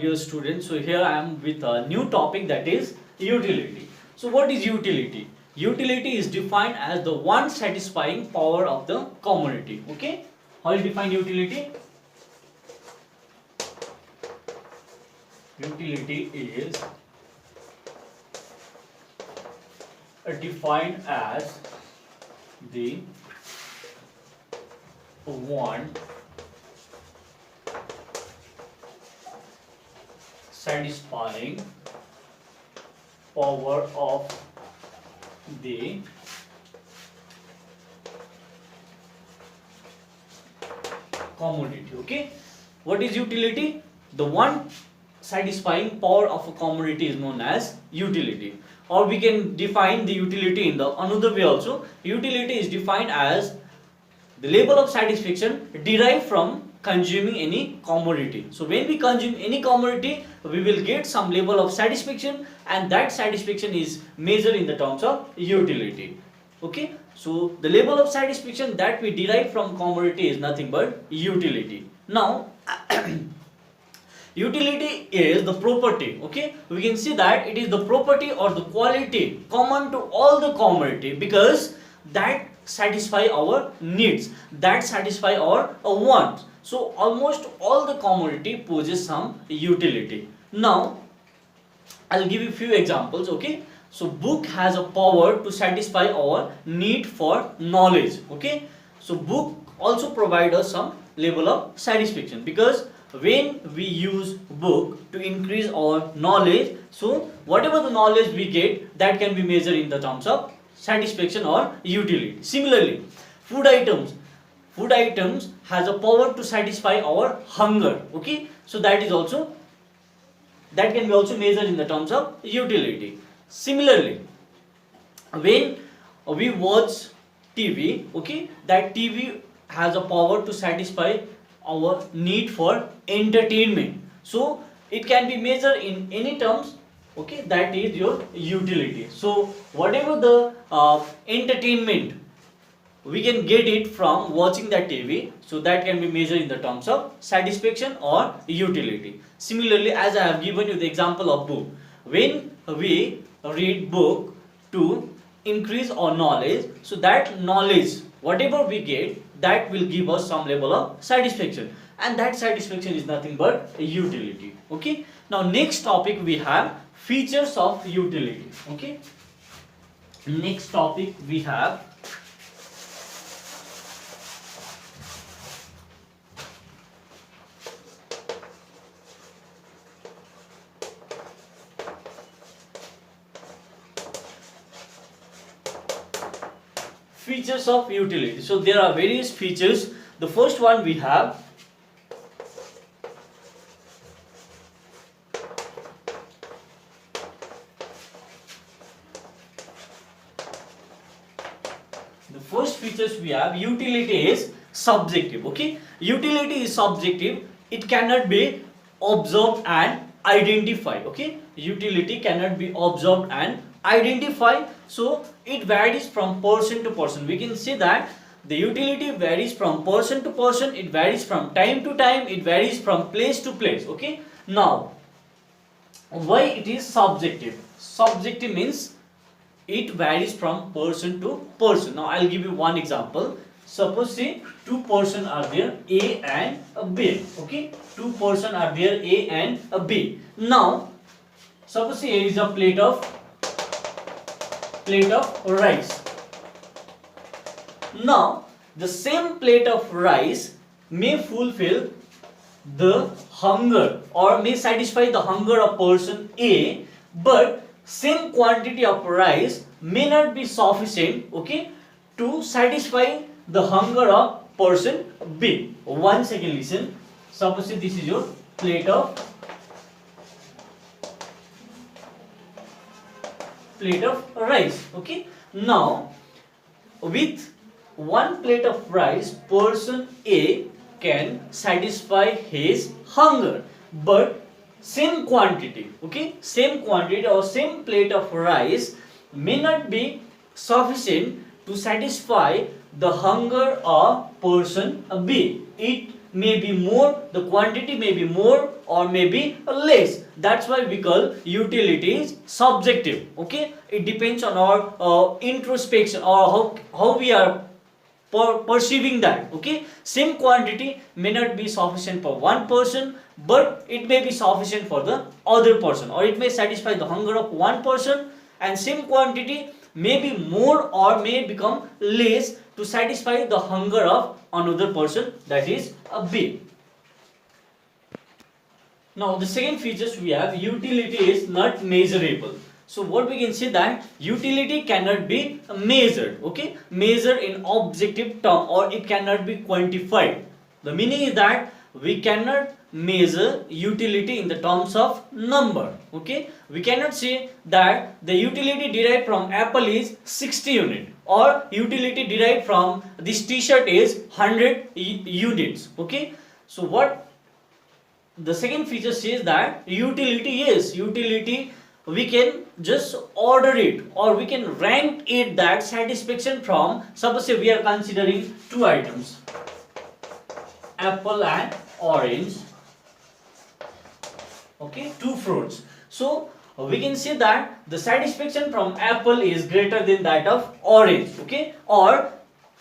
Dear students, so here I am with a new topic, that is utility. So what is utility? Utility is defined as the one satisfying power of the commodity. Okay, how you define utility? Utility is defined as the one satisfying power of the commodity. Okay, what is utility? The one satisfying power of a commodity is known as utility, or we can define the utility in the another way also. Utility is defined as the level of satisfaction derived from consuming any commodity. So when we consume any commodity, we will get some level of satisfaction, and that satisfaction is measured in the terms of utility. Okay, so the level of satisfaction that we derive from commodity is nothing but utility. Now utility is the property. Okay, we can see that it is the property or the quality common to all the commodity, because that satisfy our needs, that satisfy our wants. So almost all the commodity possess some utility. Now I'll give you few examples. Okay, so book has a power to satisfy our need for knowledge. Okay, so book also provide us some level of satisfaction, because when we use book to increase our knowledge, so whatever the knowledge we get, that can be measured in the terms of satisfaction or utility. Similarly, food items has a power to satisfy our hunger. Okay, so that can be also measured in the terms of utility. Similarly, when we watch TV, okay, that TV has a power to satisfy our need for entertainment, so it can be measured in any terms. Okay, that is your utility. So whatever the entertainment we can get it from watching that TV, so that can be measured in the terms of satisfaction or utility. Similarly, as I have given you the example of book, when we read book to increase our knowledge, so that knowledge whatever we get, that will give us some level of satisfaction, and that satisfaction is nothing but utility. Okay, now next topic we have features of utility. Okay, next topic we have features of utility. So there are various features. The first one we have utility is subjective. Okay, utility is subjective, it cannot be observed and identified. Okay, utility cannot be observed and identified, so it varies from person to person. We can see that the utility varies from person to person, it varies from time to time, it varies from place to place. Okay, now why it is subjective? Subjective means it varies from person to person. Now I'll give you one example. Suppose say two person are there, A and B. Okay, two person are there, A and B. Now suppose say here is a plate of rice. Now the same plate of rice may fulfill the hunger or may satisfy the hunger of person A, but same quantity of rice may not be sufficient, okay, to satisfy the hunger of person B. One second, listen. Suppose this is your plate of rice. Okay, now with one plate of rice, person A can satisfy his hunger, but same quantity, okay, same quantity or same plate of rice may not be sufficient to satisfy the hunger of person B. It may be more, the quantity may be more or may be less. That's why we call utility is subjective. Okay, it depends on our introspection, or how we are perceiving that. Okay, same quantity may not be sufficient for one person, but it may be sufficient for the other person, or it may satisfy the hunger of one person, and same quantity may be more or may become less to satisfy the hunger of another person, that is a B. Now the second features we have, utility is not measurable. So what we can say that utility cannot be measured, okay, measured in objective term, or it cannot be quantified. The meaning is that we cannot measure utility in the terms of number. Okay, we cannot say that the utility derived from apple is 60 unit, or utility derived from this t-shirt is 100 units. Okay, so what the second feature says that utility is utility, we can just order it, or we can rank it, that satisfaction from, suppose say we are considering two items, apple and orange. Okay, two fruits. So we can say that the satisfaction from apple is greater than that of orange. Okay, or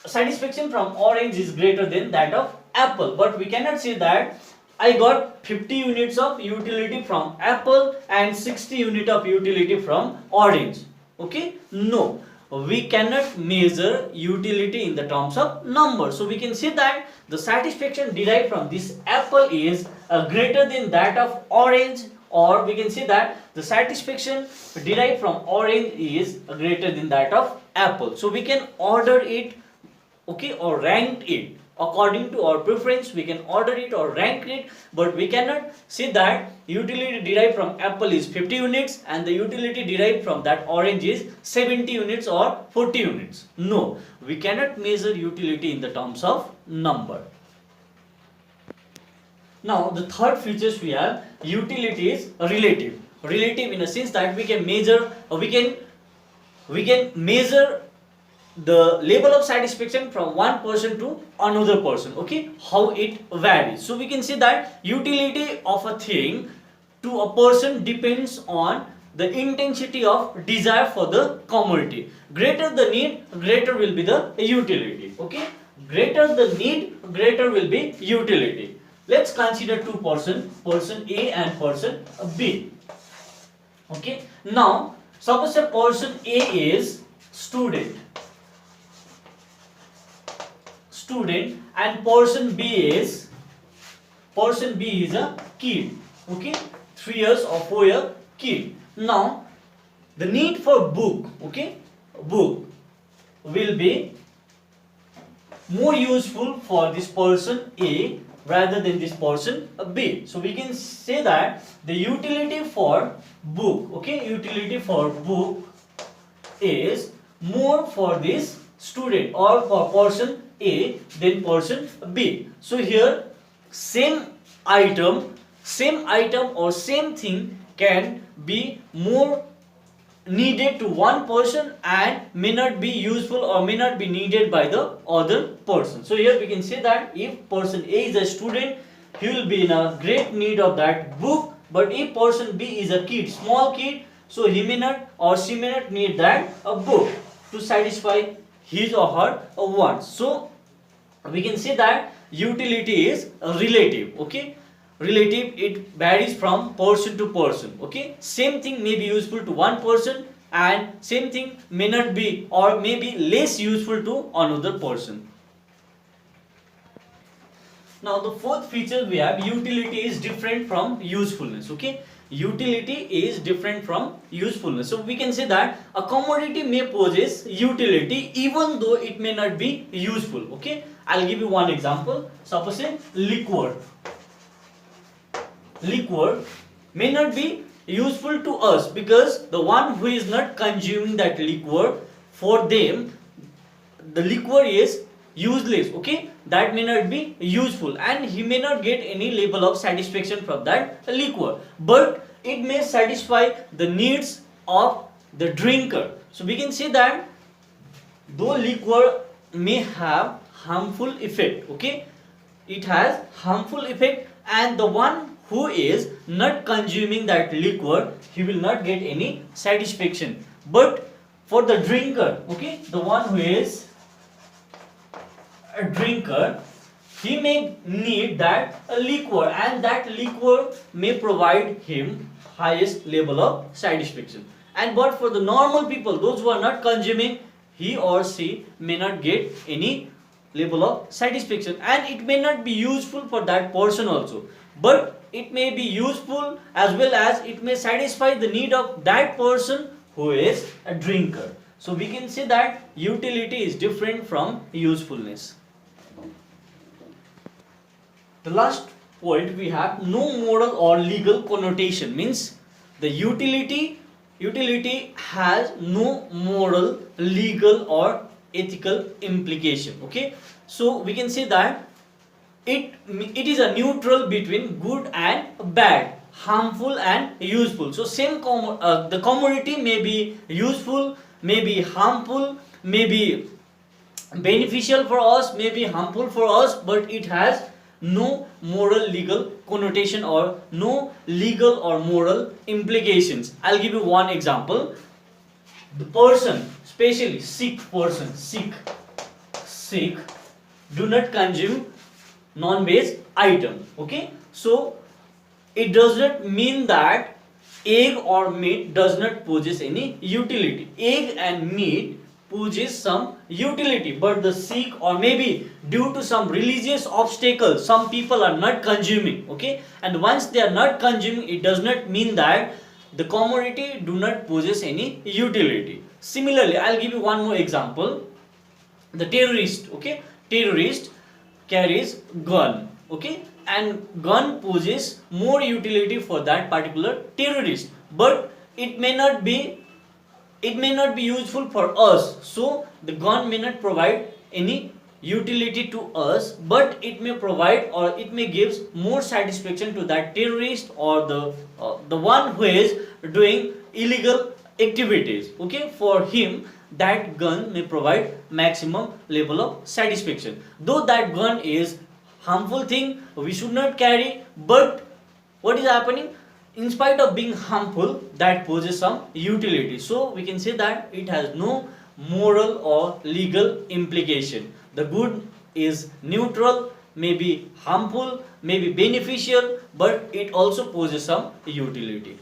satisfaction from orange is greater than that of apple, but we cannot say that I got 50 units of utility from apple and 60 unit of utility from orange. Okay, no, we cannot measure utility in the terms of number. So we can say that the satisfaction derived from this apple is greater than that of orange, or we can say that the satisfaction derived from orange is greater than that of apple. So we can order it, okay, or rank it according to our preference. We can order it or rank it, but we cannot say that utility derived from apple is 50 units and the utility derived from that orange is 70 units or 40 units. No, we cannot measure utility in the terms of number. Now the third features we have, utility is relative. Relative in a sense that we can measure, we can measure the level of satisfaction from one person to another person. Okay, how it varies. So we can say that utility of a thing to a person depends on the intensity of desire for the commodity. Greater the need, greater will be the utility. Okay, greater the need, greater will be utility. Let's consider two persons, person A and person B. Okay, now suppose a person A is student and person B is a kid. Okay, 3 years or 4 year kid. Now the need for book, okay, book will be more useful for this person A rather than this person B. So we can say that the utility for book, okay, utility for book is more for this student or for person A than person B. So here same item or same thing can be more needed to one person and may not be useful or may not be needed by the other person. So here we can say that if person A is a student, he will be in a great need of that book, but if person B is a kid, small kid, so he may not or she may not need that a book to satisfy his or her wants. So we can say that utility is relative. Okay, relative, it varies from person to person. Okay, same thing may be useful to one person and same thing may not be or may be less useful to another person. Now the fourth feature we have, utility is different from usefulness. Okay, utility is different from usefulness. So we can say that a commodity may possess utility even though it may not be useful. Okay, I'll give you one example. Suppose a liquor may not be useful to us because the one who is not consuming that liquor, for them the liquor is useless. Okay, that may not be useful and he may not get any level of satisfaction from that liquor, but it may satisfy the needs of the drinker. So we can say that though liquor may have harmful effect, okay, it has harmful effect, and the one who is not consuming that liquor, he will not get any satisfaction. But for the drinker, okay, the one who is a drinker, he may need that a liquor, and that liquor may provide him highest level of satisfaction. And but for the normal people, those who are not consuming, he or she may not get any level of satisfaction, and it may not be useful for that person also, but it may be useful as well as it may satisfy the need of that person who is a drinker. So we can say that utility is different from usefulness. The last point we have, no moral or legal connotation, means the utility has no moral, legal or ethical implication. Okay, so we can say that it is a neutral between good and bad, harmful and useful. So same the commodity may be useful, may be harmful, may be beneficial for us, may be harmful for us, but it has no moral legal connotation or no legal or moral implications. I'll give you one example. The person, especially sick person, sick do not consume non-veg item. Okay, so it does not mean that egg or meat does not possess any utility. Egg and meat possess some utility, but the sick, or maybe due to some religious obstacles, some people are not consuming. Okay, and once they are not consuming, it does not mean that the commodity do not possess any utility. Similarly, I'll give you one more example. The terrorist, okay, terrorist carries gun, okay, and gun possesses more utility for that particular terrorist, but it may not be useful for us. So the gun may not provide any utility to us, but it may provide, or it may gives more satisfaction to that terrorist or the one who is doing illegal activities. Okay, for him that gun may provide maximum level of satisfaction. Though that gun is harmful thing, we should not carry, but what is happening, in spite of being harmful, that poses some utility. So we can say that it has no moral or legal implication. The good is neutral, may be harmful, may be beneficial, but it also poses some utility.